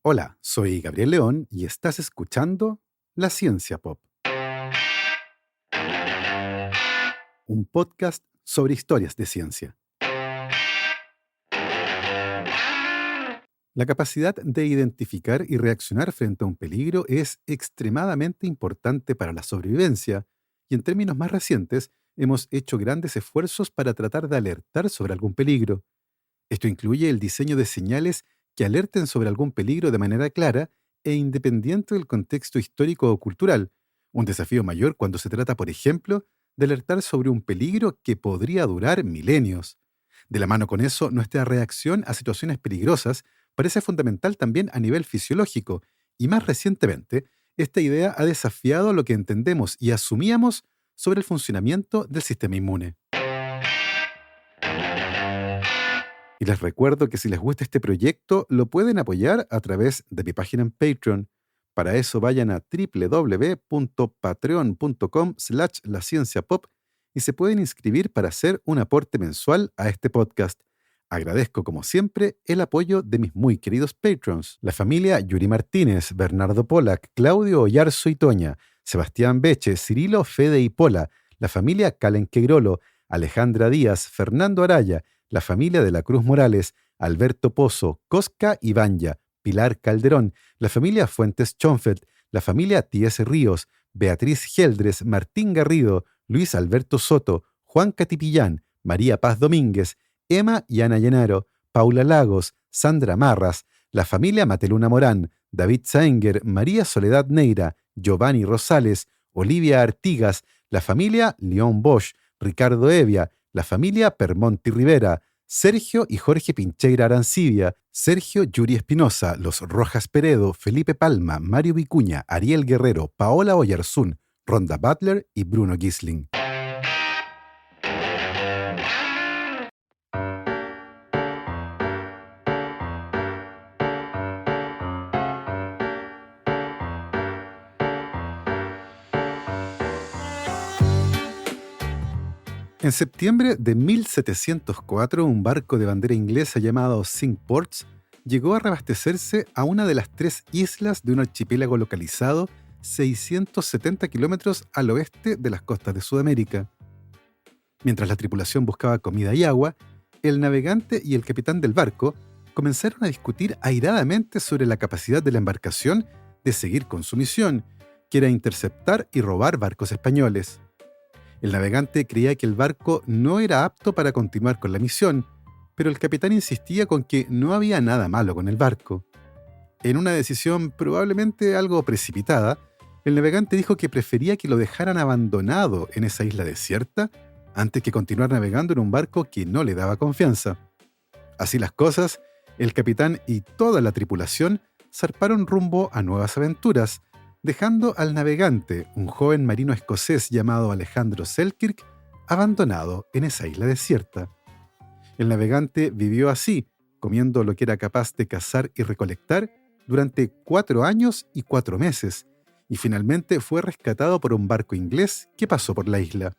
Hola, soy Gabriel León y estás escuchando La Ciencia Pop, un podcast sobre historias de ciencia. La capacidad de identificar y reaccionar frente a un peligro es extremadamente importante para la sobrevivencia y en términos más recientes hemos hecho grandes esfuerzos para tratar de alertar sobre algún peligro. Esto incluye el diseño de señales que alerten sobre algún peligro de manera clara e independiente del contexto histórico o cultural, un desafío mayor cuando se trata, por ejemplo, de alertar sobre un peligro que podría durar milenios. De la mano con eso, nuestra reacción a situaciones peligrosas parece fundamental también a nivel fisiológico, y más recientemente, esta idea ha desafiado lo que entendemos y asumíamos sobre el funcionamiento del sistema inmune. Y les recuerdo que si les gusta este proyecto, lo pueden apoyar a través de mi página en Patreon. Para eso vayan a www.patreon.com/lascienciapop y se pueden inscribir para hacer un aporte mensual a este podcast. Agradezco, como siempre, el apoyo de mis muy queridos patrons, la familia Yuri Martínez, Bernardo Polak, Claudio Oyarzo y Toña, Sebastián Beche, Cirilo, Fede y Pola, la familia Calen Quegrolo, Alejandra Díaz, Fernando Araya, la familia de la Cruz Morales, Alberto Pozo, Cosca y Banya, Pilar Calderón, la familia Fuentes Schonfeld, la familia T.S. Ríos, Beatriz Geldres, Martín Garrido, Luis Alberto Soto, Juan Catipillán, María Paz Domínguez, Emma y Ana Llenaro, Paula Lagos, Sandra Marras, la familia Mateluna Morán, David Saenger, María Soledad Neira, Giovanni Rosales, Olivia Artigas, la familia León Bosch, Ricardo Evia, la familia Permonti Rivera, Sergio y Jorge Pincheira Arancibia, Sergio Yuri Espinosa, los Rojas Peredo, Felipe Palma, Mario Vicuña, Ariel Guerrero, Paola Oyarzún, Ronda Butler y Bruno Gisling. En septiembre de 1704, un barco de bandera inglesa llamado Cinque Ports llegó a reabastecerse a una de las 3 islas de un archipiélago localizado 670 kilómetros al oeste de las costas de Sudamérica. Mientras la tripulación buscaba comida y agua, el navegante y el capitán del barco comenzaron a discutir airadamente sobre la capacidad de la embarcación de seguir con su misión, que era interceptar y robar barcos españoles. El navegante creía que el barco no era apto para continuar con la misión, pero el capitán insistía con que no había nada malo con el barco. En una decisión probablemente algo precipitada, el navegante dijo que prefería que lo dejaran abandonado en esa isla desierta antes que continuar navegando en un barco que no le daba confianza. Así las cosas, el capitán y toda la tripulación zarparon rumbo a nuevas aventuras, dejando al navegante, un joven marino escocés llamado Alejandro Selkirk, abandonado en esa isla desierta. El navegante vivió así, comiendo lo que era capaz de cazar y recolectar durante 4 años y 4 meses, y finalmente fue rescatado por un barco inglés que pasó por la isla.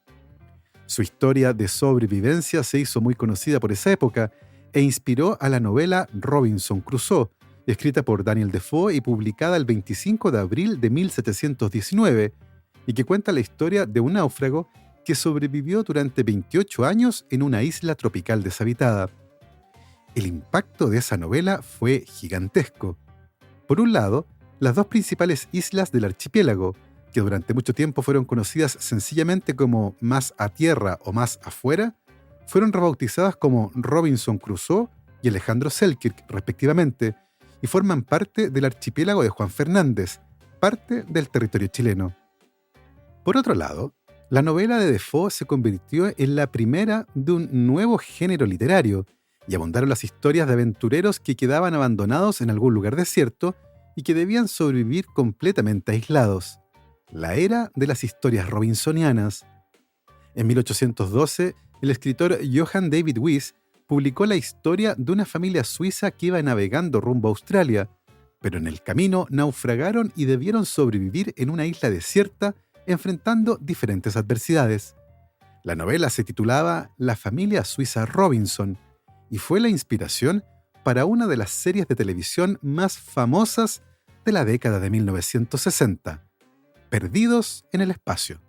Su historia de sobrevivencia se hizo muy conocida por esa época e inspiró a la novela Robinson Crusoe, escrita por Daniel Defoe y publicada el 25 de abril de 1719, y que cuenta la historia de un náufrago que sobrevivió durante 28 años en una isla tropical deshabitada. El impacto de esa novela fue gigantesco. Por un lado, las 2 principales islas del archipiélago, que durante mucho tiempo fueron conocidas sencillamente como Más a Tierra o Más Afuera, fueron rebautizadas como Robinson Crusoe y Alejandro Selkirk, respectivamente, y forman parte del archipiélago de Juan Fernández, parte del territorio chileno. Por otro lado, la novela de Defoe se convirtió en la primera de un nuevo género literario, y abundaron las historias de aventureros que quedaban abandonados en algún lugar desierto y que debían sobrevivir completamente aislados. La era de las historias robinsonianas. En 1812, el escritor Johann David Wyss publicó la historia de una familia suiza que iba navegando rumbo a Australia, pero en el camino naufragaron y debieron sobrevivir en una isla desierta enfrentando diferentes adversidades. La novela se titulaba La familia suiza Robinson y fue la inspiración para una de las series de televisión más famosas de la década de 1960, Perdidos en el espacio.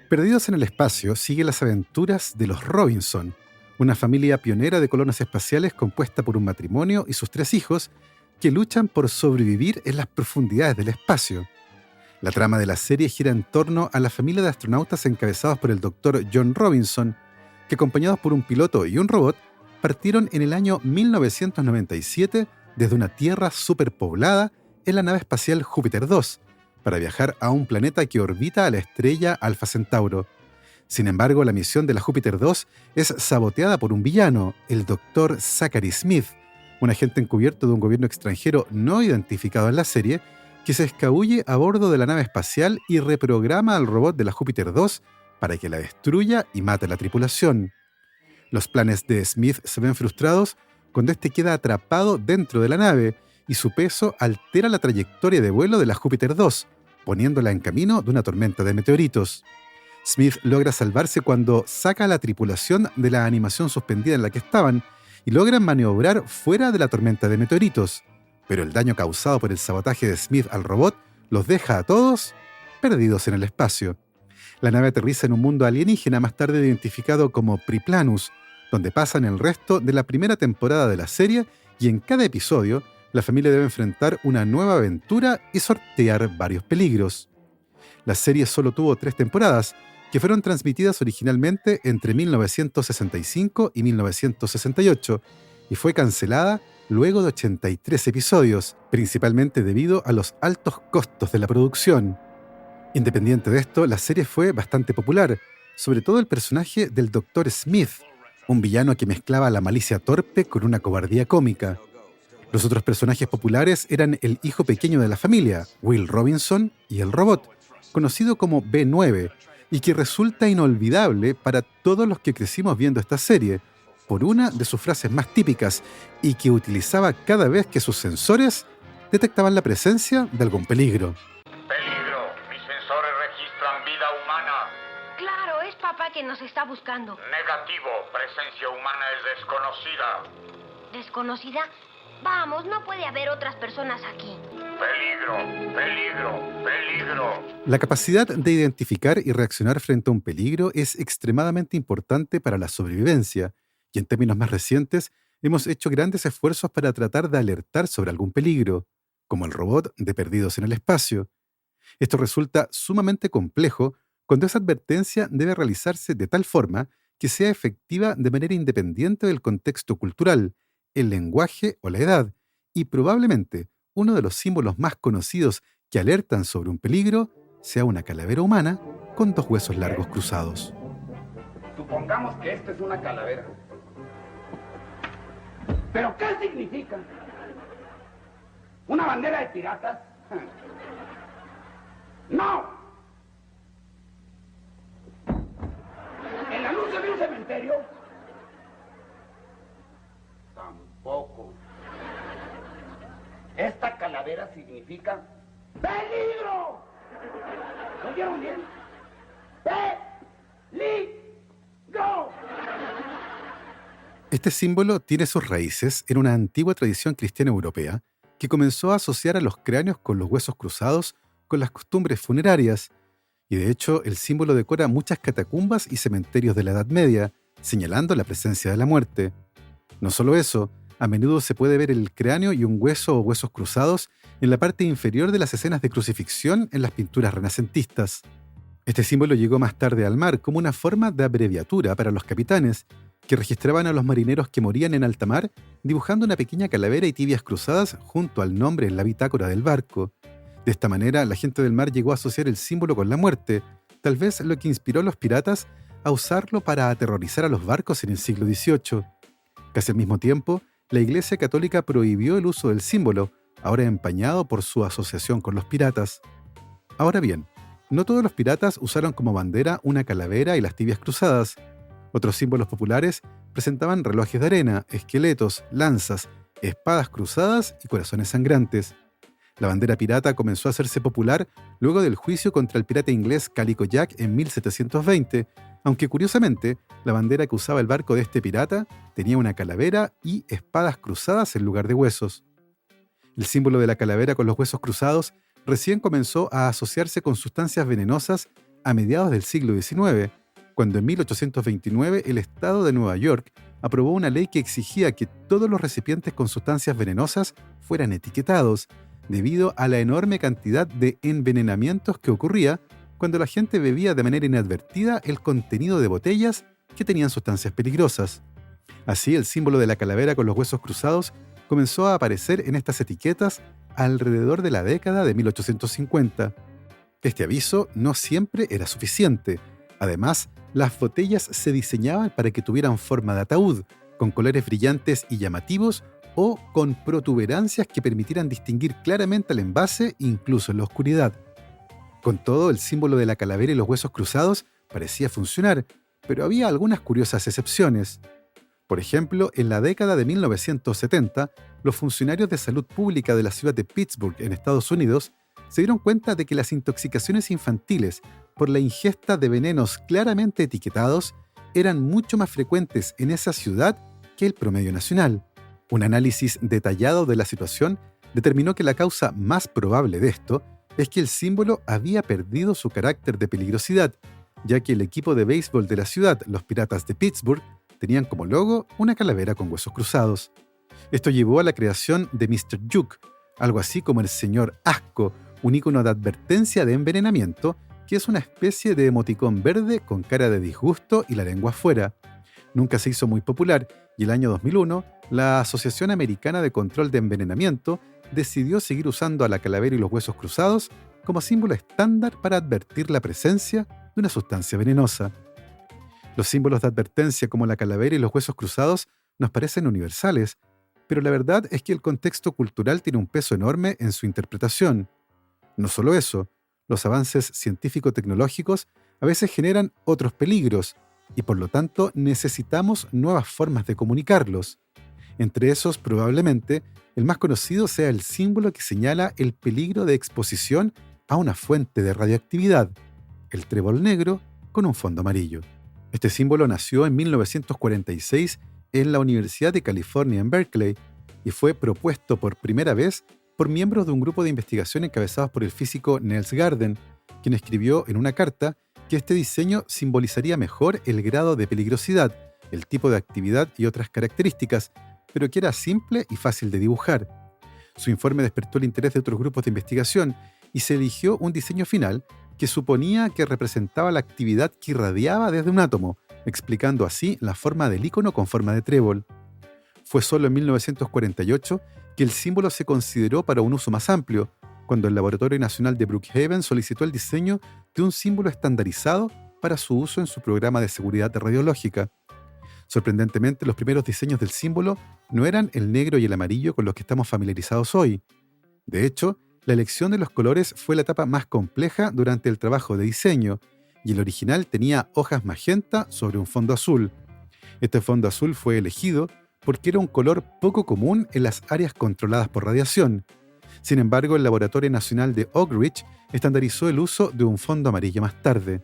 Perdidos en el espacio sigue las aventuras de los Robinson, una familia pionera de colonos espaciales compuesta por un matrimonio y sus 3 hijos que luchan por sobrevivir en las profundidades del espacio. La trama de la serie gira en torno a la familia de astronautas encabezados por el Dr. John Robinson, que acompañados por un piloto y un robot, partieron en el año 1997 desde una Tierra superpoblada en la nave espacial Júpiter 2, para viajar a un planeta que orbita a la estrella Alpha Centauro. Sin embargo, la misión de la Júpiter 2 es saboteada por un villano, el Dr. Zachary Smith, un agente encubierto de un gobierno extranjero no identificado en la serie, que se escabulle a bordo de la nave espacial y reprograma al robot de la Júpiter 2 para que la destruya y mate a la tripulación. Los planes de Smith se ven frustrados cuando este queda atrapado dentro de la nave y su peso altera la trayectoria de vuelo de la Júpiter 2, poniéndola en camino de una tormenta de meteoritos. Smith logra salvarse cuando saca a la tripulación de la animación suspendida en la que estaban y logran maniobrar fuera de la tormenta de meteoritos, pero el daño causado por el sabotaje de Smith al robot los deja a todos perdidos en el espacio. La nave aterriza en un mundo alienígena más tarde identificado como Priplanus, donde pasan el resto de la primera temporada de la serie y en cada episodio la familia debe enfrentar una nueva aventura y sortear varios peligros. La serie solo tuvo 3 temporadas, que fueron transmitidas originalmente entre 1965 y 1968, y fue cancelada luego de 83 episodios, principalmente debido a los altos costos de la producción. Independiente de esto, la serie fue bastante popular, sobre todo el personaje del Dr. Smith, un villano que mezclaba la malicia torpe con una cobardía cómica. Los otros personajes populares eran el hijo pequeño de la familia, Will Robinson, y el robot, conocido como B9, y que resulta inolvidable para todos los que crecimos viendo esta serie, por una de sus frases más típicas y que utilizaba cada vez que sus sensores detectaban la presencia de algún peligro. Peligro, mis sensores registran vida humana. Claro, es papá quien nos está buscando. Negativo, presencia humana es desconocida. ¿Desconocida? Vamos, no puede haber otras personas aquí. Peligro, peligro, peligro. La capacidad de identificar y reaccionar frente a un peligro es extremadamente importante para la sobrevivencia, y en términos más recientes, hemos hecho grandes esfuerzos para tratar de alertar sobre algún peligro, como el robot de Perdidos en el espacio. Esto resulta sumamente complejo cuando esa advertencia debe realizarse de tal forma que sea efectiva de manera independiente del contexto cultural, el lenguaje o la edad, y probablemente uno de los símbolos más conocidos que alertan sobre un peligro sea una calavera humana con 2 huesos largos cruzados. Supongamos que esto es una calavera. ¿Pero qué significa? ¿Una bandera de piratas? ¡No! ¿El anuncio de un cementerio? Tampoco. Esta calavera significa ¡peligro! ¿Lo oyeron bien? ¡Peligro! Este símbolo tiene sus raíces en una antigua tradición cristiana europea que comenzó a asociar a los cráneos con los huesos cruzados con las costumbres funerarias, y de hecho el símbolo decora muchas catacumbas y cementerios de la Edad Media, señalando la presencia de la muerte. No solo eso, a menudo se puede ver el cráneo y un hueso o huesos cruzados en la parte inferior de las escenas de crucifixión en las pinturas renacentistas. Este símbolo llegó más tarde al mar como una forma de abreviatura para los capitanes, que registraban a los marineros que morían en alta mar dibujando una pequeña calavera y tibias cruzadas junto al nombre en la bitácora del barco. De esta manera, la gente del mar llegó a asociar el símbolo con la muerte, tal vez lo que inspiró a los piratas a usarlo para aterrorizar a los barcos en el siglo XVIII. Casi al mismo tiempo, la Iglesia Católica prohibió el uso del símbolo, ahora empañado por su asociación con los piratas. Ahora bien, no todos los piratas usaron como bandera una calavera y las tibias cruzadas. Otros símbolos populares presentaban relojes de arena, esqueletos, lanzas, espadas cruzadas y corazones sangrantes. La bandera pirata comenzó a hacerse popular luego del juicio contra el pirata inglés Calico Jack en 1720, aunque curiosamente, la bandera que usaba el barco de este pirata tenía una calavera y espadas cruzadas en lugar de huesos. El símbolo de la calavera con los huesos cruzados recién comenzó a asociarse con sustancias venenosas a mediados del siglo XIX, cuando en 1829 el estado de Nueva York aprobó una ley que exigía que todos los recipientes con sustancias venenosas fueran etiquetados, debido a la enorme cantidad de envenenamientos que ocurría cuando la gente bebía de manera inadvertida el contenido de botellas que tenían sustancias peligrosas. Así, el símbolo de la calavera con los huesos cruzados comenzó a aparecer en estas etiquetas alrededor de la década de 1850. Este aviso no siempre era suficiente. Además, las botellas se diseñaban para que tuvieran forma de ataúd, con colores brillantes y llamativos o con protuberancias que permitieran distinguir claramente el envase incluso en la oscuridad. Con todo, el símbolo de la calavera y los huesos cruzados parecía funcionar, pero había algunas curiosas excepciones. Por ejemplo, en la década de 1970, los funcionarios de salud pública de la ciudad de Pittsburgh, en Estados Unidos, se dieron cuenta de que las intoxicaciones infantiles por la ingesta de venenos claramente etiquetados eran mucho más frecuentes en esa ciudad que el promedio nacional. Un análisis detallado de la situación determinó que la causa más probable de esto es que el símbolo había perdido su carácter de peligrosidad, ya que el equipo de béisbol de la ciudad, los Piratas de Pittsburgh, tenían como logo una calavera con huesos cruzados. Esto llevó a la creación de Mr. Juke, algo así como el Señor Asco, un ícono de advertencia de envenenamiento, que es una especie de emoticón verde con cara de disgusto y la lengua afuera. Nunca se hizo muy popular y el año 2001, la Asociación Americana de Control de Envenenamiento decidió seguir usando a la calavera y los huesos cruzados como símbolo estándar para advertir la presencia de una sustancia venenosa. Los símbolos de advertencia como la calavera y los huesos cruzados nos parecen universales, pero la verdad es que el contexto cultural tiene un peso enorme en su interpretación. No solo eso, los avances científico-tecnológicos a veces generan otros peligros y por lo tanto necesitamos nuevas formas de comunicarlos. Entre esos, probablemente, el más conocido sea el símbolo que señala el peligro de exposición a una fuente de radioactividad, el trébol negro con un fondo amarillo. Este símbolo nació en 1946 en la Universidad de California en Berkeley y fue propuesto por primera vez por miembros de un grupo de investigación encabezados por el físico Niels Garden, quien escribió en una carta que este diseño simbolizaría mejor el grado de peligrosidad, el tipo de actividad y otras características, pero que era simple y fácil de dibujar. Su informe despertó el interés de otros grupos de investigación y se eligió un diseño final que suponía que representaba la actividad que irradiaba desde un átomo, explicando así la forma del ícono con forma de trébol. Fue solo en 1948 que el símbolo se consideró para un uso más amplio, cuando el Laboratorio Nacional de Brookhaven solicitó el diseño de un símbolo estandarizado para su uso en su programa de seguridad radiológica. Sorprendentemente, los primeros diseños del símbolo no eran el negro y el amarillo con los que estamos familiarizados hoy. De hecho, la elección de los colores fue la etapa más compleja durante el trabajo de diseño, y el original tenía hojas magenta sobre un fondo azul. Este fondo azul fue elegido porque era un color poco común en las áreas controladas por radiación. Sin embargo, el Laboratorio Nacional de Oak Ridge estandarizó el uso de un fondo amarillo más tarde.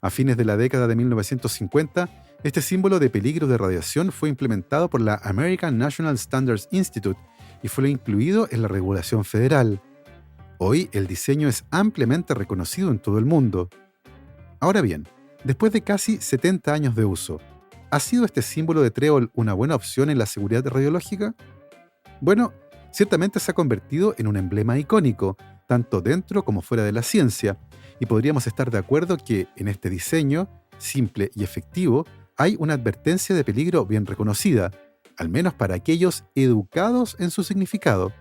A fines de la década de 1950, este símbolo de peligro de radiación fue implementado por la American National Standards Institute y fue incluido en la regulación federal. Hoy, el diseño es ampliamente reconocido en todo el mundo. Ahora bien, después de casi 70 años de uso, ¿ha sido este símbolo de trébol una buena opción en la seguridad radiológica? Bueno, ciertamente se ha convertido en un emblema icónico, tanto dentro como fuera de la ciencia, y podríamos estar de acuerdo que en este diseño, simple y efectivo, hay una advertencia de peligro bien reconocida, al menos para aquellos educados en su significado.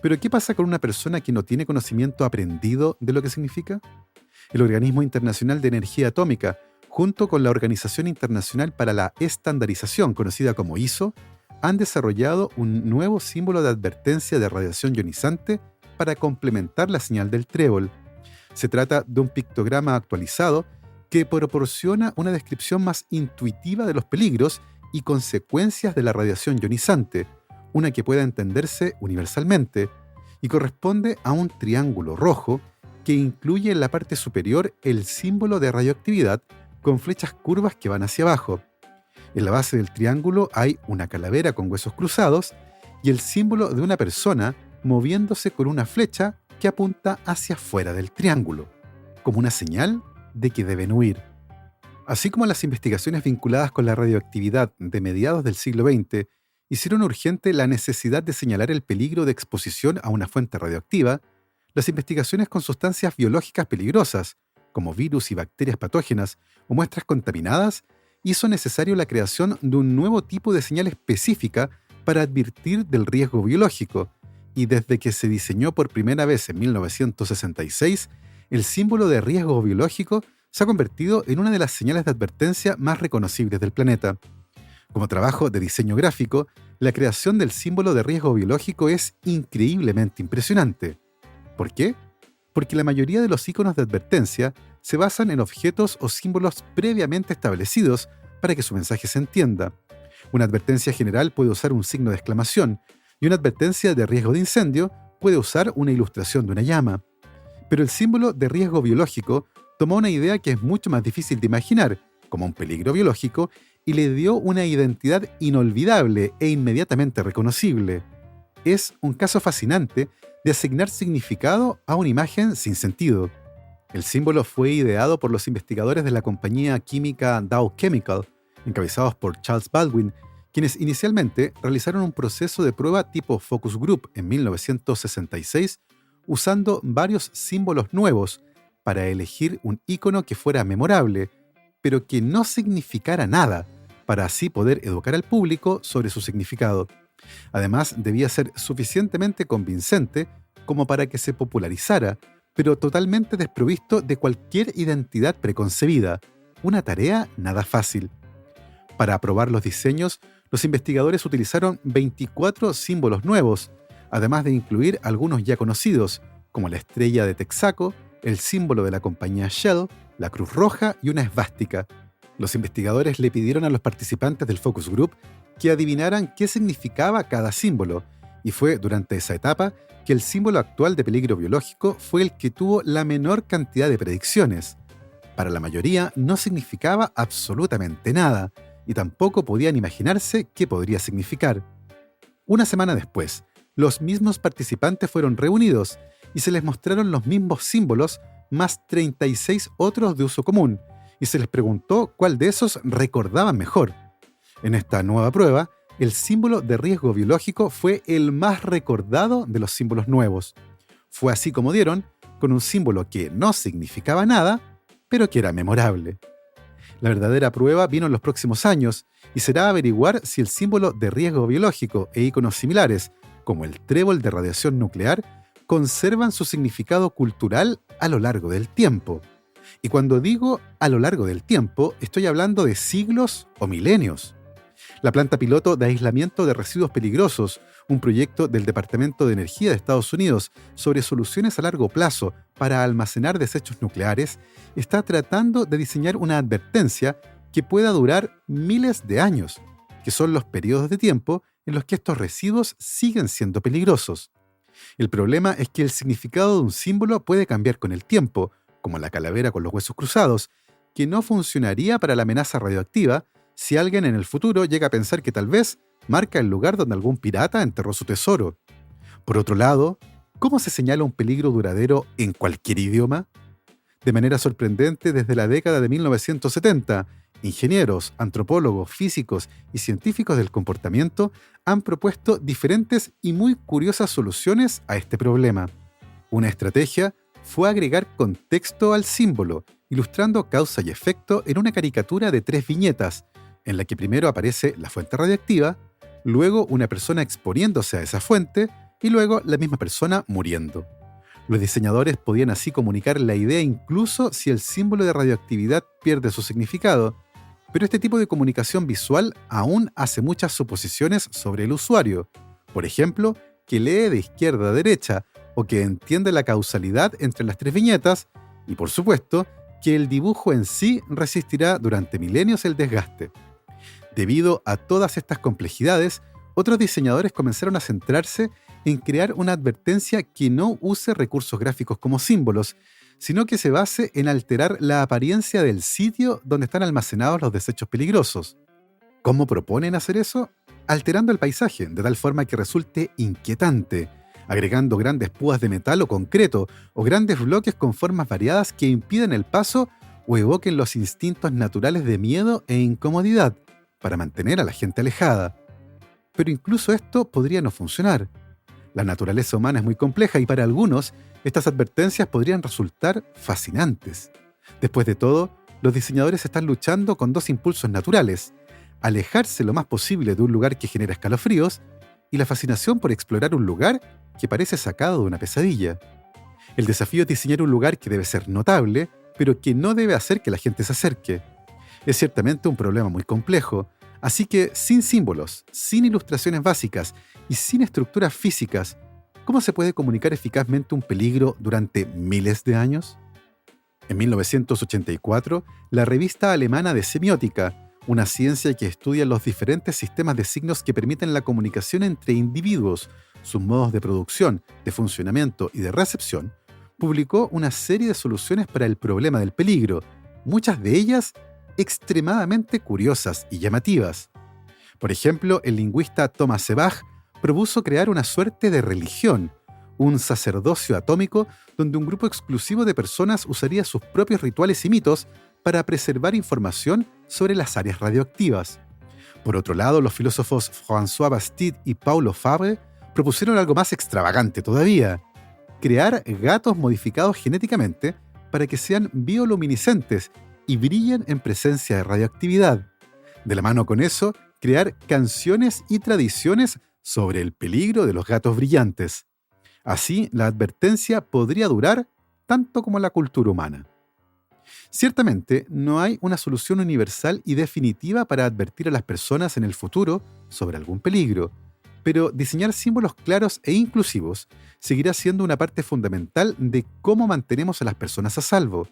Pero ¿qué pasa con una persona que no tiene conocimiento aprendido de lo que significa? El Organismo Internacional de Energía Atómica, junto con la Organización Internacional para la Estandarización, conocida como ISO, han desarrollado un nuevo símbolo de advertencia de radiación ionizante para complementar la señal del trébol. Se trata de un pictograma actualizado que proporciona una descripción más intuitiva de los peligros y consecuencias de la radiación ionizante, una que pueda entenderse universalmente, y corresponde a un triángulo rojo que incluye en la parte superior el símbolo de radioactividad con flechas curvas que van hacia abajo. En la base del triángulo hay una calavera con huesos cruzados y el símbolo de una persona moviéndose con una flecha que apunta hacia afuera del triángulo, como una señal de que deben huir. Así como las investigaciones vinculadas con la radioactividad de mediados del siglo XX hicieron urgente la necesidad de señalar el peligro de exposición a una fuente radioactiva, las investigaciones con sustancias biológicas peligrosas, como virus y bacterias patógenas o muestras contaminadas, hizo necesario la creación de un nuevo tipo de señal específica para advertir del riesgo biológico, y desde que se diseñó por primera vez en 1966, el símbolo de riesgo biológico se ha convertido en una de las señales de advertencia más reconocibles del planeta. Como trabajo de diseño gráfico, la creación del símbolo de riesgo biológico es increíblemente impresionante. ¿Por qué? Porque la mayoría de los iconos de advertencia se basan en objetos o símbolos previamente establecidos para que su mensaje se entienda. Una advertencia general puede usar un signo de exclamación y una advertencia de riesgo de incendio puede usar una ilustración de una llama. Pero el símbolo de riesgo biológico tomó una idea que es mucho más difícil de imaginar, como un peligro biológico, y le dio una identidad inolvidable e inmediatamente reconocible. Es un caso fascinante de asignar significado a una imagen sin sentido. El símbolo fue ideado por los investigadores de la compañía química Dow Chemical, encabezados por Charles Baldwin, quienes inicialmente realizaron un proceso de prueba tipo focus group en 1966, usando varios símbolos nuevos para elegir un icono que fuera memorable, pero que no significara nada, para así poder educar al público sobre su significado. Además, debía ser suficientemente convincente como para que se popularizara, pero totalmente desprovisto de cualquier identidad preconcebida, una tarea nada fácil. Para aprobar los diseños, los investigadores utilizaron 24 símbolos nuevos, además de incluir algunos ya conocidos, como la estrella de Texaco, el símbolo de la compañía Shell, la cruz roja y una esvástica. Los investigadores le pidieron a los participantes del focus group que adivinaran qué significaba cada símbolo, y fue durante esa etapa que el símbolo actual de peligro biológico fue el que tuvo la menor cantidad de predicciones. Para la mayoría no significaba absolutamente nada, y tampoco podían imaginarse qué podría significar. Una semana después, los mismos participantes fueron reunidos y se les mostraron los mismos símbolos más 36 otros de uso común, y se les preguntó cuál de esos recordaban mejor. En esta nueva prueba, el símbolo de riesgo biológico fue el más recordado de los símbolos nuevos. Fue así como dieron, con un símbolo que no significaba nada, pero que era memorable. La verdadera prueba vino en los próximos años y será averiguar si el símbolo de riesgo biológico e iconos similares, como el trébol de radiación nuclear, conservan su significado cultural a lo largo del tiempo. Y cuando digo a lo largo del tiempo, estoy hablando de siglos o milenios. La planta piloto de aislamiento de residuos peligrosos, un proyecto del Departamento de Energía de Estados Unidos sobre soluciones a largo plazo para almacenar desechos nucleares, está tratando de diseñar una advertencia que pueda durar miles de años, que son los periodos de tiempo en los que estos residuos siguen siendo peligrosos. El problema es que el significado de un símbolo puede cambiar con el tiempo, como la calavera con los huesos cruzados, que no funcionaría para la amenaza radioactiva si alguien en el futuro llega a pensar que tal vez marca el lugar donde algún pirata enterró su tesoro. Por otro lado, ¿cómo se señala un peligro duradero en cualquier idioma? De manera sorprendente, desde la década de 1970, ingenieros, antropólogos, físicos y científicos del comportamiento han propuesto diferentes y muy curiosas soluciones a este problema. Una estrategia fue agregar contexto al símbolo, ilustrando causa y efecto en una caricatura de 3 viñetas, en la que primero aparece la fuente radiactiva, luego una persona exponiéndose a esa fuente y luego la misma persona muriendo. Los diseñadores podían así comunicar la idea incluso si el símbolo de radioactividad pierde su significado, pero este tipo de comunicación visual aún hace muchas suposiciones sobre el usuario. Por ejemplo, que lee de izquierda a derecha o que entiende la causalidad entre las 3 viñetas y, por supuesto, que el dibujo en sí resistirá durante milenios el desgaste. Debido a todas estas complejidades, Otros diseñadores comenzaron a centrarse en crear una advertencia que no use recursos gráficos como símbolos, sino que se base en alterar la apariencia del sitio donde están almacenados los desechos peligrosos. ¿Cómo proponen hacer eso? Alterando el paisaje de tal forma que resulte inquietante, agregando grandes púas de metal o concreto o grandes bloques con formas variadas que impiden el paso o evoquen los instintos naturales de miedo e incomodidad para mantener a la gente alejada. Pero incluso esto podría no funcionar. La naturaleza humana es muy compleja y para algunos estas advertencias podrían resultar fascinantes. Después de todo, los diseñadores están luchando con dos impulsos naturales: alejarse lo más posible de un lugar que genera escalofríos y la fascinación por explorar un lugar que parece sacado de una pesadilla. El desafío es diseñar un lugar que debe ser notable, pero que no debe hacer que la gente se acerque. Es ciertamente un problema muy complejo, así que sin símbolos, sin ilustraciones básicas y sin estructuras físicas, ¿cómo se puede comunicar eficazmente un peligro durante miles de años? En 1984, la revista alemana de semiótica, una ciencia que estudia los diferentes sistemas de signos que permiten la comunicación entre individuos, sus modos de producción, de funcionamiento y de recepción, publicó una serie de soluciones para el problema del peligro, muchas de ellas extremadamente curiosas y llamativas. Por ejemplo, el lingüista Thomas Sebbach propuso crear una suerte de religión, un sacerdocio atómico donde un grupo exclusivo de personas usaría sus propios rituales y mitos para preservar información sobre las áreas radioactivas. Por otro lado, los filósofos François Bastide y Paulo Fabre propusieron algo más extravagante todavía: crear gatos modificados genéticamente para que sean bioluminiscentes y brillen en presencia de radioactividad. De la mano con eso, crear canciones y tradiciones sobre el peligro de los gatos brillantes. Así, la advertencia podría durar tanto como la cultura humana. Ciertamente, no hay una solución universal y definitiva para advertir a las personas en el futuro sobre algún peligro, pero diseñar símbolos claros e inclusivos seguirá siendo una parte fundamental de cómo mantenemos a las personas a salvo.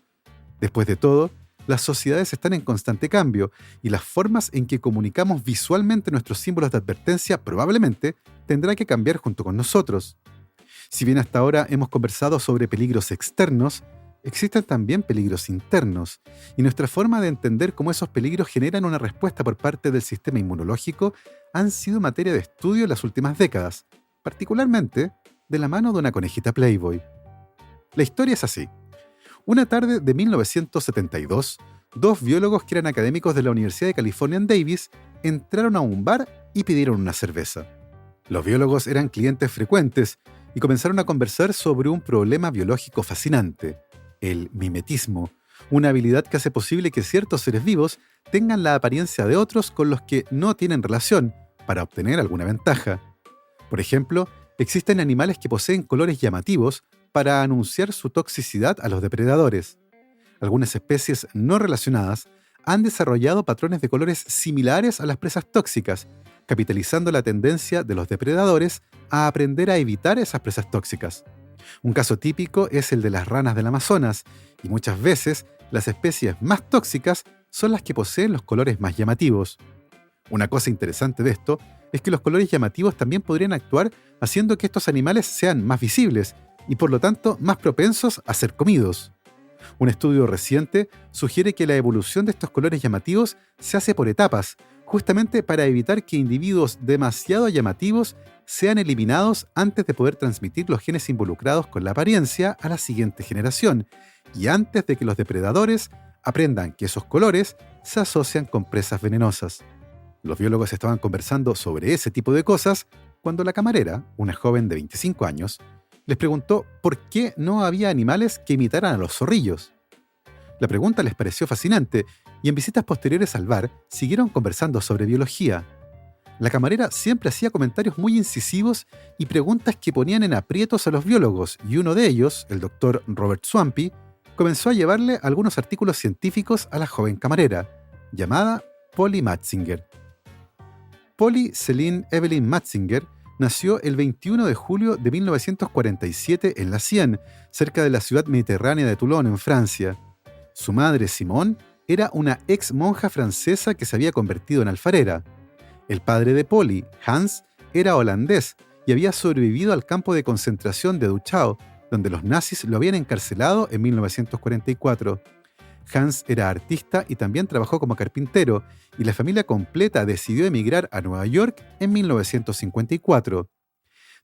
Después de todo, las sociedades están en constante cambio y las formas en que comunicamos visualmente nuestros símbolos de advertencia probablemente tendrá que cambiar junto con nosotros. Si bien hasta ahora hemos conversado sobre peligros externos, existen también peligros internos, y nuestra forma de entender cómo esos peligros generan una respuesta por parte del sistema inmunológico han sido materia de estudio en las últimas décadas, particularmente de la mano de una conejita Playboy. La historia es así. Una tarde de 1972, dos biólogos que eran académicos de la Universidad de California en Davis entraron a un bar y pidieron una cerveza. Los biólogos eran clientes frecuentes y comenzaron a conversar sobre un problema biológico fascinante: el mimetismo, una habilidad que hace posible que ciertos seres vivos tengan la apariencia de otros con los que no tienen relación para obtener alguna ventaja. Por ejemplo, existen animales que poseen colores llamativos para anunciar su toxicidad a los depredadores. Algunas especies no relacionadas han desarrollado patrones de colores similares a las presas tóxicas, capitalizando la tendencia de los depredadores a aprender a evitar esas presas tóxicas. Un caso típico es el de las ranas del Amazonas, y muchas veces las especies más tóxicas son las que poseen los colores más llamativos. Una cosa interesante de esto es que los colores llamativos también podrían actuar haciendo que estos animales sean más visibles y por lo tanto más propensos a ser comidos. Un estudio reciente sugiere que la evolución de estos colores llamativos se hace por etapas, justamente para evitar que individuos demasiado llamativos sean eliminados antes de poder transmitir los genes involucrados con la apariencia a la siguiente generación, y antes de que los depredadores aprendan que esos colores se asocian con presas venenosas. Los biólogos estaban conversando sobre ese tipo de cosas cuando la camarera, una joven de 25 años, les preguntó por qué no había animales que imitaran a los zorrillos. La pregunta les pareció fascinante y en visitas posteriores al bar siguieron conversando sobre biología. La camarera siempre hacía comentarios muy incisivos y preguntas que ponían en aprietos a los biólogos, y uno de ellos, el doctor Robert Swampy, comenzó a llevarle algunos artículos científicos a la joven camarera, llamada Polly Matzinger. Polly Celine Evelyn Matzinger nació el 21 de julio de 1947 en La Sienne, cerca de la ciudad mediterránea de Toulon, en Francia. Su madre, Simone, era una ex monja francesa que se había convertido en alfarera. El padre de Polly, Hans, era holandés y había sobrevivido al campo de concentración de Dachau, donde los nazis lo habían encarcelado en 1944. Hans era artista y también trabajó como carpintero, y la familia completa decidió emigrar a Nueva York en 1954.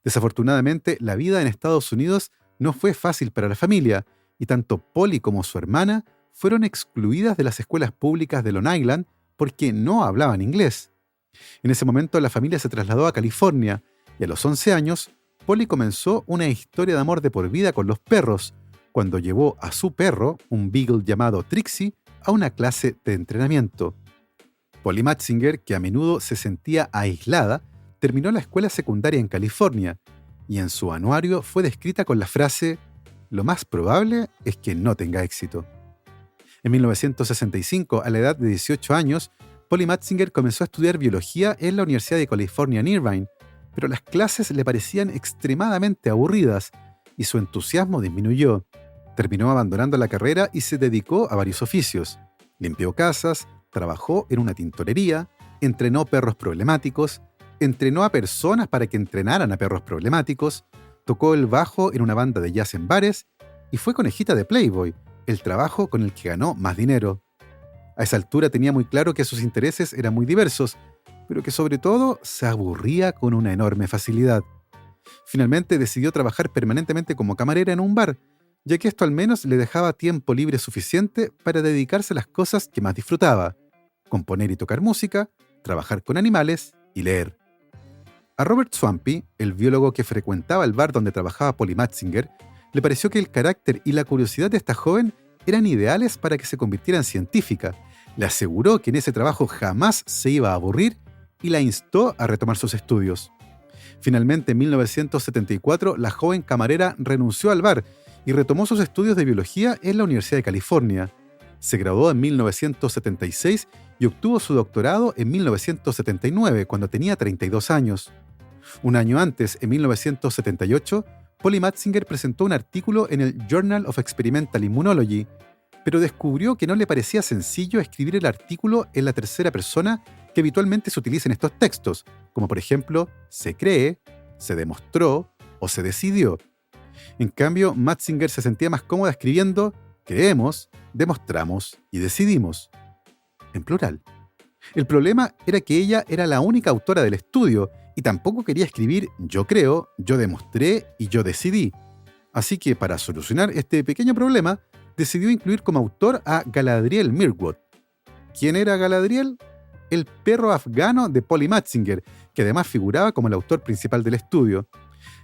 Desafortunadamente, la vida en Estados Unidos no fue fácil para la familia, y tanto Polly como su hermana fueron excluidas de las escuelas públicas de Long Island porque no hablaban inglés. En ese momento la familia se trasladó a California, y a los 11 años, Polly comenzó una historia de amor de por vida con los perros, cuando llevó a su perro, un beagle llamado Trixie, a una clase de entrenamiento. Polly Matzinger, que a menudo se sentía aislada, terminó la escuela secundaria en California, y en su anuario fue descrita con la frase: «Lo más probable es que no tenga éxito». En 1965, a la edad de 18 años, Polly Matzinger comenzó a estudiar biología en la Universidad de California en Irvine, pero las clases le parecían extremadamente aburridas y su entusiasmo disminuyó. Terminó abandonando la carrera y se dedicó a varios oficios. Limpió casas, trabajó en una tintorería, entrenó perros problemáticos, entrenó a personas para que entrenaran a perros problemáticos, tocó el bajo en una banda de jazz en bares y fue conejita de Playboy, el trabajo con el que ganó más dinero. A esa altura tenía muy claro que sus intereses eran muy diversos, pero que sobre todo se aburría con una enorme facilidad. Finalmente decidió trabajar permanentemente como camarera en un bar, ya que esto al menos le dejaba tiempo libre suficiente para dedicarse a las cosas que más disfrutaba: componer y tocar música, trabajar con animales y leer. A Robert Swampy, el biólogo que frecuentaba el bar donde trabajaba Polly Matzinger, le pareció que el carácter y la curiosidad de esta joven eran ideales para que se convirtiera en científica. Le aseguró que en ese trabajo jamás se iba a aburrir y la instó a retomar sus estudios. Finalmente, en 1974, la joven camarera renunció al bar y retomó sus estudios de biología en la Universidad de California. Se graduó en 1976 y obtuvo su doctorado en 1979, cuando tenía 32 años. Un año antes, en 1978, Polly Matzinger presentó un artículo en el Journal of Experimental Immunology, pero descubrió que no le parecía sencillo escribir el artículo en la tercera persona que habitualmente se utiliza en estos textos, como por ejemplo, se cree, se demostró o se decidió. En cambio, Matzinger se sentía más cómoda escribiendo creemos, demostramos y decidimos, en plural. El problema era que ella era la única autora del estudio y tampoco quería escribir yo creo, yo demostré y yo decidí. Así que para solucionar este pequeño problema, decidió incluir como autor a Galadriel Mirwood. ¿Quién era Galadriel? El perro afgano de Polly Matzinger, que además figuraba como el autor principal del estudio.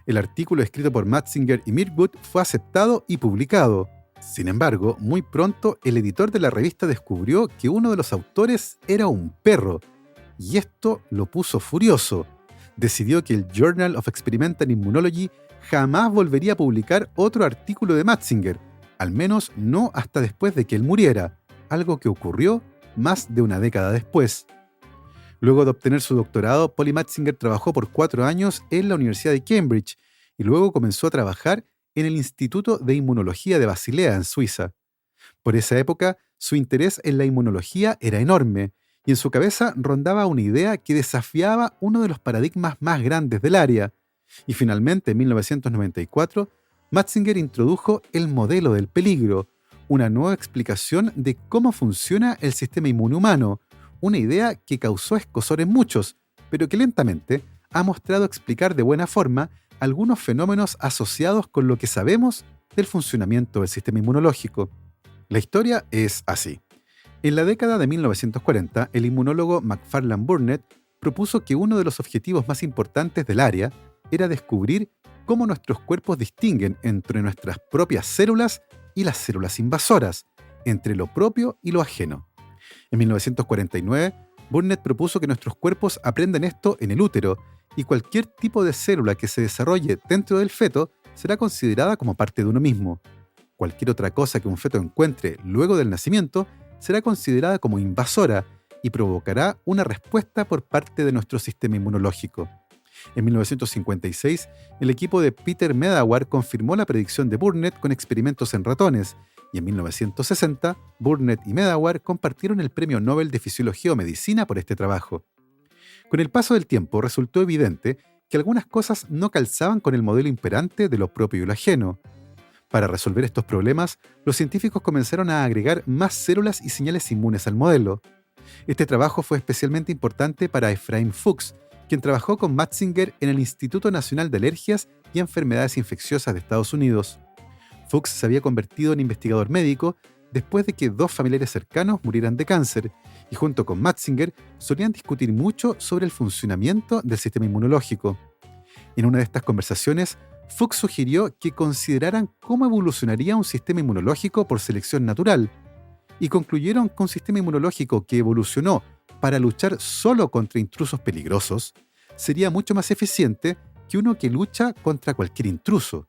El artículo escrito por Matzinger y Mirwood fue aceptado y publicado. Sin embargo, muy pronto el editor de la revista descubrió que uno de los autores era un perro, y esto lo puso furioso. Decidió que el Journal of Experimental Immunology jamás volvería a publicar otro artículo de Matzinger, al menos no hasta después de que él muriera, algo que ocurrió más de una década después. Luego de obtener su doctorado, Polly Matzinger trabajó por 4 años en la Universidad de Cambridge y luego comenzó a trabajar en el Instituto de Inmunología de Basilea, en Suiza. Por esa época, su interés en la inmunología era enorme y en su cabeza rondaba una idea que desafiaba uno de los paradigmas más grandes del área. Y finalmente, en 1994, Matzinger introdujo el modelo del peligro, una nueva explicación de cómo funciona el sistema inmune humano, una idea que causó escozor en muchos, pero que lentamente ha mostrado explicar de buena forma algunos fenómenos asociados con lo que sabemos del funcionamiento del sistema inmunológico. La historia es así. En la década de 1940, el inmunólogo Macfarlane Burnett propuso que uno de los objetivos más importantes del área era descubrir cómo nuestros cuerpos distinguen entre nuestras propias células y las células invasoras, entre lo propio y lo ajeno. En 1949, Burnett propuso que nuestros cuerpos aprenden esto en el útero y cualquier tipo de célula que se desarrolle dentro del feto será considerada como parte de uno mismo. Cualquier otra cosa que un feto encuentre luego del nacimiento será considerada como invasora y provocará una respuesta por parte de nuestro sistema inmunológico. En 1956, el equipo de Peter Medawar confirmó la predicción de Burnett con experimentos en ratones, y en 1960, Burnett y Medawar compartieron el Premio Nobel de Fisiología o Medicina por este trabajo. Con el paso del tiempo, resultó evidente que algunas cosas no calzaban con el modelo imperante de lo propio y lo ajeno. Para resolver estos problemas, los científicos comenzaron a agregar más células y señales inmunes al modelo. Este trabajo fue especialmente importante para Ephraim Fuchs, quien trabajó con Matzinger en el Instituto Nacional de Alergias y Enfermedades Infecciosas de Estados Unidos. Fuchs se había convertido en investigador médico después de que 2 familiares cercanos murieran de cáncer, y junto con Matzinger solían discutir mucho sobre el funcionamiento del sistema inmunológico. En una de estas conversaciones, Fuchs sugirió que consideraran cómo evolucionaría un sistema inmunológico por selección natural, y concluyeron que un sistema inmunológico que evolucionó para luchar solo contra intrusos peligrosos sería mucho más eficiente que uno que lucha contra cualquier intruso.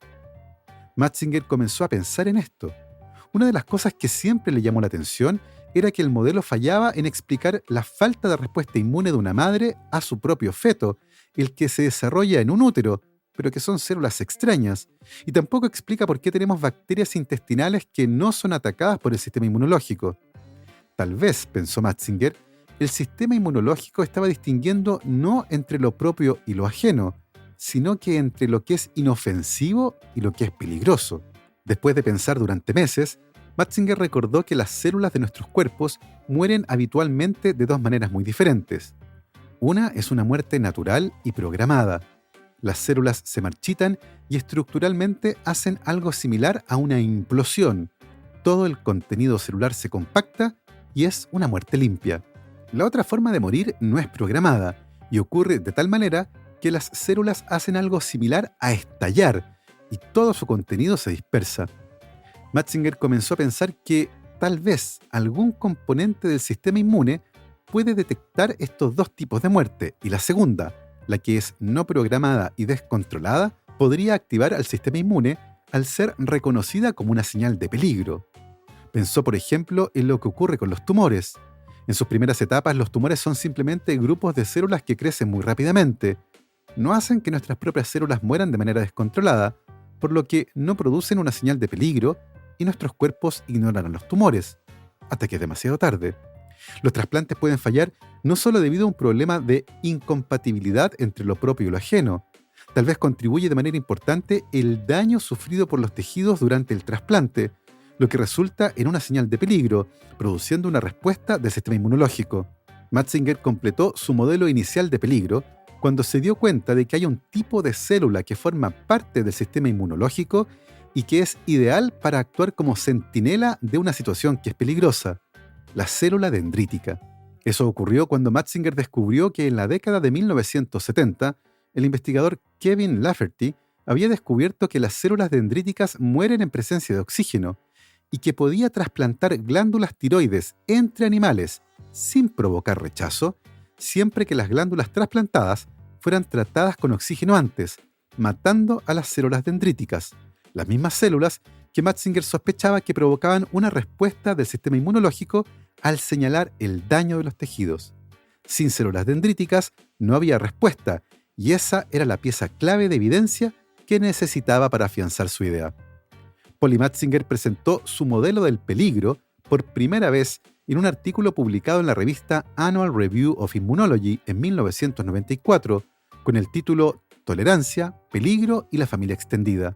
Matzinger comenzó a pensar en esto. Una de las cosas que siempre le llamó la atención era que el modelo fallaba en explicar la falta de respuesta inmune de una madre a su propio feto, el que se desarrolla en un útero, pero que son células extrañas, y tampoco explica por qué tenemos bacterias intestinales que no son atacadas por el sistema inmunológico. Tal vez, pensó Matzinger, el sistema inmunológico estaba distinguiendo no entre lo propio y lo ajeno, sino que entre lo que es inofensivo y lo que es peligroso. Después de pensar durante meses, Matzinger recordó que las células de nuestros cuerpos mueren habitualmente de 2 maneras muy diferentes. Una es una muerte natural y programada. Las células se marchitan y estructuralmente hacen algo similar a una implosión. Todo el contenido celular se compacta y es una muerte limpia. La otra forma de morir no es programada y ocurre de tal manera que las células hacen algo similar a estallar y todo su contenido se dispersa. Matzinger comenzó a pensar que tal vez algún componente del sistema inmune puede detectar estos 2 tipos de muerte, y la segunda, la que es no programada y descontrolada, podría activar al sistema inmune al ser reconocida como una señal de peligro. Pensó, por ejemplo, en lo que ocurre con los tumores. En sus primeras etapas, los tumores son simplemente grupos de células que crecen muy rápidamente. No hacen que nuestras propias células mueran de manera descontrolada, por lo que no producen una señal de peligro y nuestros cuerpos ignoran a los tumores, hasta que es demasiado tarde. Los trasplantes pueden fallar no solo debido a un problema de incompatibilidad entre lo propio y lo ajeno. Tal vez contribuye de manera importante el daño sufrido por los tejidos durante el trasplante, lo que resulta en una señal de peligro, produciendo una respuesta del sistema inmunológico. Matzinger completó su modelo inicial de peligro cuando se dio cuenta de que hay un tipo de célula que forma parte del sistema inmunológico y que es ideal para actuar como centinela de una situación que es peligrosa: la célula dendrítica. Eso ocurrió cuando Matzinger descubrió que en la década de 1970, el investigador Kevin Lafferty había descubierto que las células dendríticas mueren en presencia de oxígeno y que podía trasplantar glándulas tiroides entre animales sin provocar rechazo, siempre que las glándulas trasplantadas fueran tratadas con oxígeno antes, matando a las células dendríticas, las mismas células que Matzinger sospechaba que provocaban una respuesta del sistema inmunológico al señalar el daño de los tejidos. Sin células dendríticas no había respuesta, y esa era la pieza clave de evidencia que necesitaba para afianzar su idea. Polly Matzinger presentó su modelo del peligro por primera vez en un artículo publicado en la revista Annual Review of Immunology en 1994, con el título Tolerancia, Peligro y la familia extendida.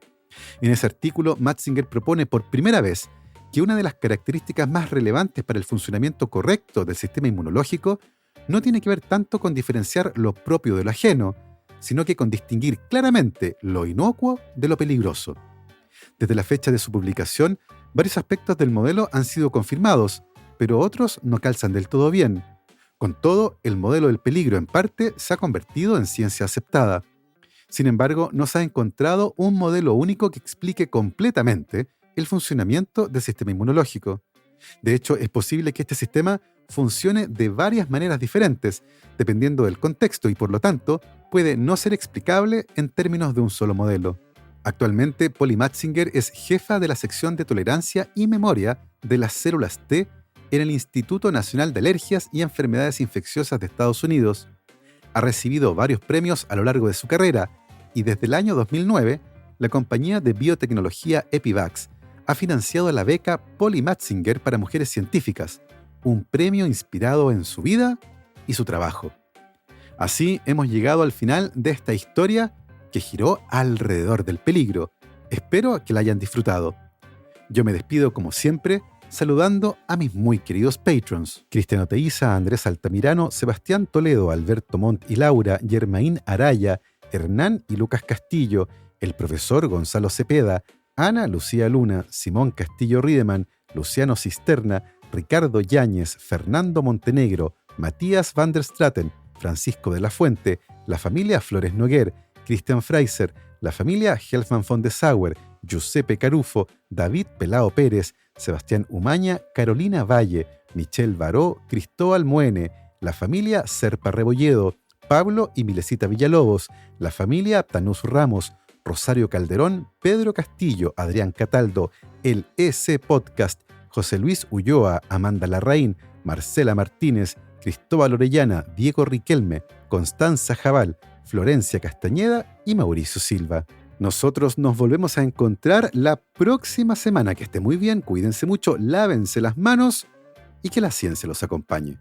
En ese artículo, Matzinger propone por primera vez que una de las características más relevantes para el funcionamiento correcto del sistema inmunológico no tiene que ver tanto con diferenciar lo propio de lo ajeno, sino que con distinguir claramente lo inocuo de lo peligroso. Desde la fecha de su publicación, varios aspectos del modelo han sido confirmados, pero otros no calzan del todo bien. Con todo, el modelo del peligro en parte se ha convertido en ciencia aceptada. Sin embargo, no se ha encontrado un modelo único que explique completamente el funcionamiento del sistema inmunológico. De hecho, es posible que este sistema funcione de varias maneras diferentes, dependiendo del contexto, y por lo tanto, puede no ser explicable en términos de un solo modelo. Actualmente, Polly Matzinger es jefa de la sección de tolerancia y memoria de las células T en el Instituto Nacional de Alergias y Enfermedades Infecciosas de Estados Unidos. Ha recibido varios premios a lo largo de su carrera y desde el año 2009, la compañía de biotecnología Epivax ha financiado la beca Polly Matzinger para mujeres científicas, un premio inspirado en su vida y su trabajo. Así hemos llegado al final de esta historia que giró alrededor del peligro. Espero que la hayan disfrutado. Yo me despido como siempre, saludando a mis muy queridos patrons: Cristiano Teiza, Andrés Altamirano, Sebastián Toledo, Alberto Montt y Laura, Germaín Araya, Hernán y Lucas Castillo, el profesor Gonzalo Cepeda, Ana Lucía Luna, Simón Castillo Riedemann, Luciano Cisterna, Ricardo Yáñez, Fernando Montenegro, Matías van der Straten, Francisco de la Fuente, la familia Flores Noguer, Christian Fraiser, la familia Helfman von de Sauer, Giuseppe Carufo, David Pelao Pérez, Sebastián Umaña, Carolina Valle, Michelle Baró, Cristóbal Muene, la familia Serpa Rebolledo, Pablo y Milesita Villalobos, la familia Tanús Ramos, Rosario Calderón, Pedro Castillo, Adrián Cataldo, el EC Podcast, José Luis Ulloa, Amanda Larraín, Marcela Martínez, Cristóbal Orellana, Diego Riquelme, Constanza Jabal, Florencia Castañeda y Mauricio Silva. Nosotros nos volvemos a encontrar la próxima semana. Que esté muy bien, cuídense mucho, lávense las manos y que la ciencia los acompañe.